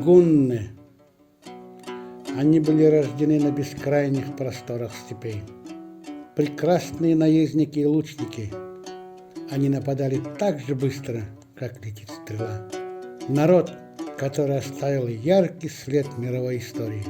Гунны. Они были рождены на бескрайних просторах степей. Прекрасные наездники и лучники. Они нападали так же быстро, как летит стрела. Народ, который оставил яркий след в мировой истории.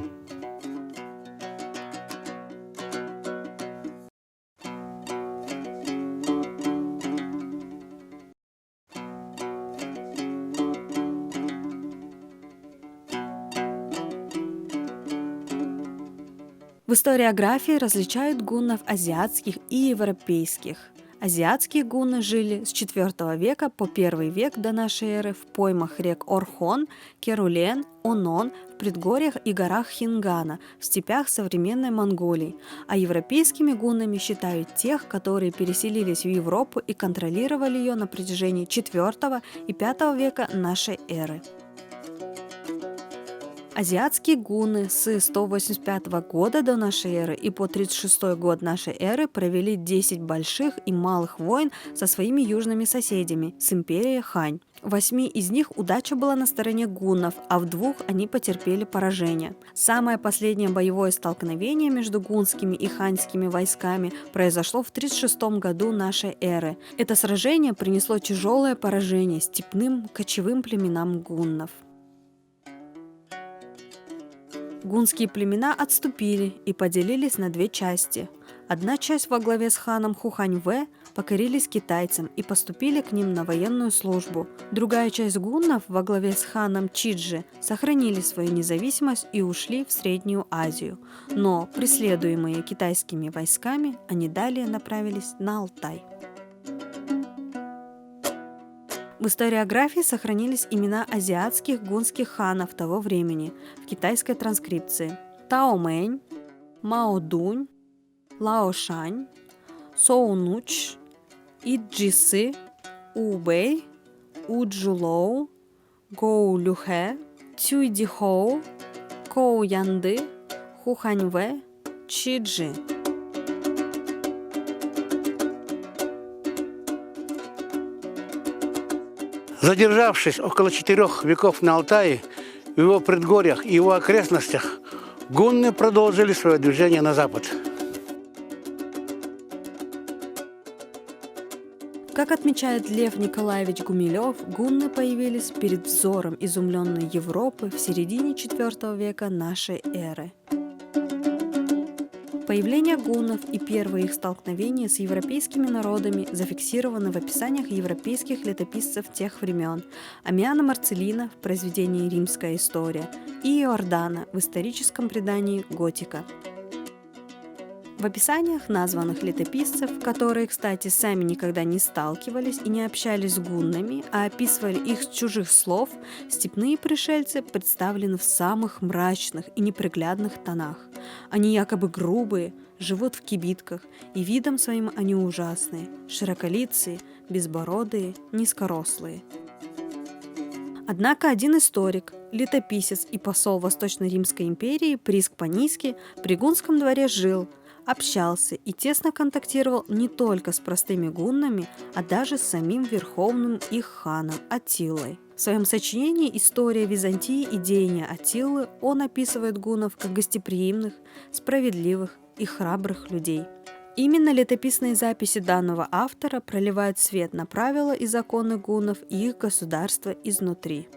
В историографии различают гуннов азиатских и европейских. Азиатские гунны жили с IV века по I век до нашей эры в поймах рек Орхон, Керулен, Онон, в предгорьях и горах Хингана, в степях современной Монголии, а европейскими гуннами считают тех, которые переселились в Европу и контролировали ее на протяжении IV и V века нашей эры. Азиатские гунны с 185 года до нашей эры и по 36 год нашей эры провели 10 больших и малых войн со своими южными соседями, с империей Хань. В 8 из них удача была на стороне гуннов, а в 2 они потерпели поражение. Самое последнее боевое столкновение между гунскими и ханьскими войсками произошло в 36 году нашей эры. Это сражение принесло тяжелое поражение степным кочевым племенам гуннов. Гунские племена отступили и поделились на 2 части. Одна часть во главе с ханом Хухань-Вэ покорились китайцам и поступили к ним на военную службу. Другая часть гуннов во главе с ханом Чиджи сохранили свою независимость и ушли в Среднюю Азию. Но, преследуемые китайскими войсками, они далее направились на Алтай. В историографии сохранились имена азиатских гунских ханов того времени в китайской транскрипции: Тао Мэнь, Мао Дунь, Лао Шань, Соу Нуч, Иджисы, У Бэй, У Джулоу, Гоу Люхэ, Цюй Дихоу, Коу Янды, Хухань-Вэ, Чиджи. Задержавшись около 4 веков на Алтае, в его предгорьях и его окрестностях, гунны продолжили свое движение на запад. Как отмечает Лев Николаевич Гумилев, гунны появились перед взором изумленной Европы в середине IV века нашей эры. Появление гуннов и первые их столкновения с европейскими народами зафиксированы в описаниях европейских летописцев тех времен: Аммиана Марцеллина в произведении «Римская история» и Иордана в историческом предании «Готика». В описаниях названных летописцев, которые, кстати, сами никогда не сталкивались и не общались с гуннами, а описывали их с чужих слов, степные пришельцы представлены в самых мрачных и неприглядных тонах. Они якобы грубые, живут в кибитках, и видом своим они ужасные, широколицые, безбородые, низкорослые. Однако один историк, летописец и посол Восточно-Римской империи Приск Панийский при гунском дворе жил, общался и тесно контактировал не только с простыми гуннами, а даже с самим верховным их ханом Аттилой. В своем сочинении «История Византии и деяния Аттилы» он описывает гуннов как гостеприимных, справедливых и храбрых людей. Именно летописные записи данного автора проливают свет на правила и законы гуннов и их государства изнутри.